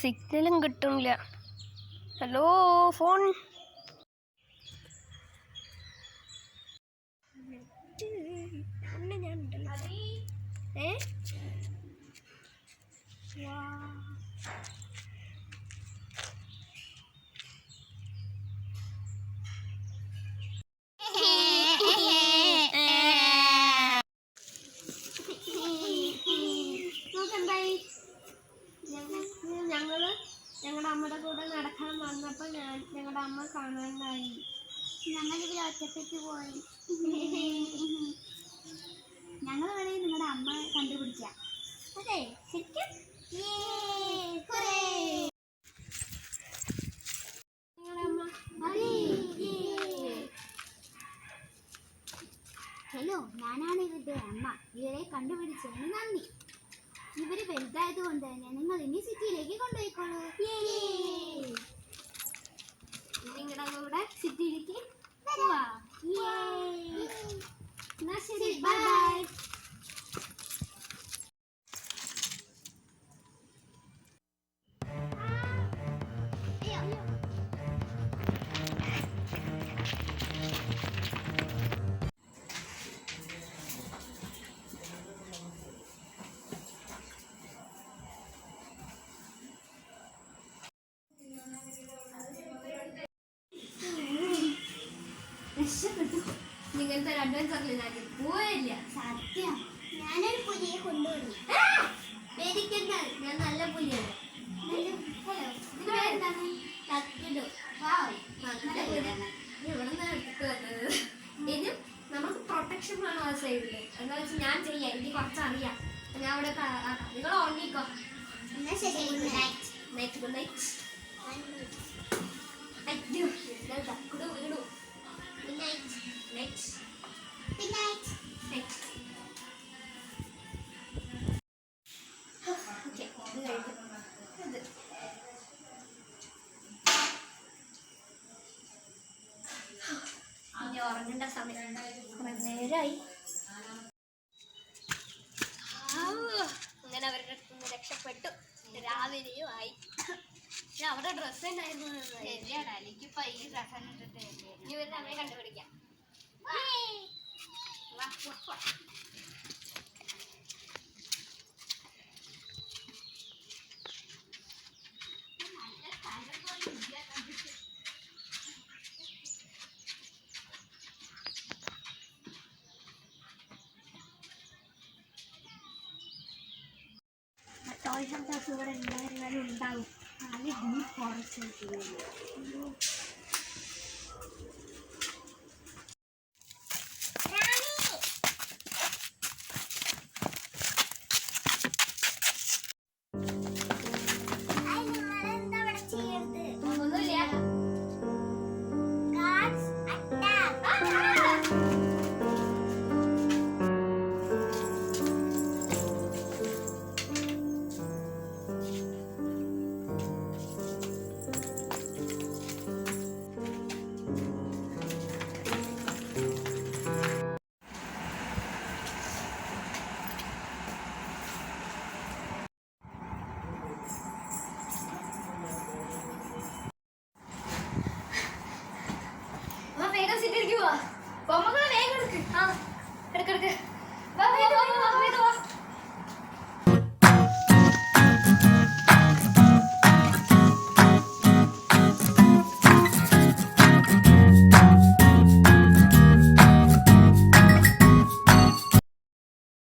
സിഗ്നലും കിട്ടുന്നില്ല. Hello phone. ഞാൻ ഞങ്ങളുടെ അമ്മയുടെ കൂടെ നടക്കാൻ വന്നപ്പോൾ ഞങ്ങളുടെ അമ്മ കാണാണ്ടായി. ഞങ്ങളിവിടെ ഒറ്റപ്പെട്ട് പോയി. ഞങ്ങൾ വേണമെങ്കിൽ നിങ്ങളുടെ അമ്മ കണ്ടുപിടിക്കാം. അതെ ശരിക്കും. ഹലോ, ഞാനാണ് ഇവരുടെ അമ്മ. ഇവരെ കണ്ടുപിടിച്ചതിന് നന്ദി. ഇവര് വലുതായത് കൊണ്ട് തന്നെ നിങ്ങൾ ഇനി സിറ്റിയിലേക്ക് കൊണ്ടുപോയിക്കോളൂ. നിങ്ങളുടെ കൂടെ സിറ്റിയിലേക്ക് എന്നാ ശരി, ബൈ. നിങ്ങനത്തെ ഒരു അഡ്വഞ്ചറിൽ ഞാൻ പോയില്ല. സത്യം, ഞാനൊരു പുലിയെ കൊണ്ടുപോയി. ഞാൻ നല്ല പുലിയാണ്. ഇനിയും നമുക്ക് പ്രൊട്ടക്ഷൻ വേണം ആ സൈഡില്. എന്താ വെച്ചാൽ ഞാൻ ചെയ്യാം, എനിക്ക് കുറച്ചറിയാം. ഞാൻ അവിടെ നിങ്ങൾ ഉറങ്ങിക്കോ. Good night. Good night. വീണു. Good night. Night. Good night. Night. Okay, ഇത് കഴിഞ്ഞു. ഇനി ഉറങ്ങേണ്ട സമയം കുറെ നേരമായി. അങ്ങനെ അവരുടെ അടുത്ത് നിന്ന് രക്ഷപ്പെട്ടു. രാവിലെയും ആയി. അവിടെ ഡ്രസ്സ് ഉണ്ടായിരുന്നു. എനിക്കിപ്പോ ഈ ഡ്രസ്സ് ഇട്ടിട്ട് ഇനി ഒരു സമയം കണ്ടുപിടിക്കാം. ടോയ് സെന്റേഴ്സ് ഇവിടെ ഉണ്ടായിരുന്നാലും ഉണ്ടാവും. Deep forest. വേഗം സിറ്റിയിലേക്ക് പോവാ. പൊമ്മകളെ വേഗം എടുക്ക്. എടുക്കെടുക്ക്.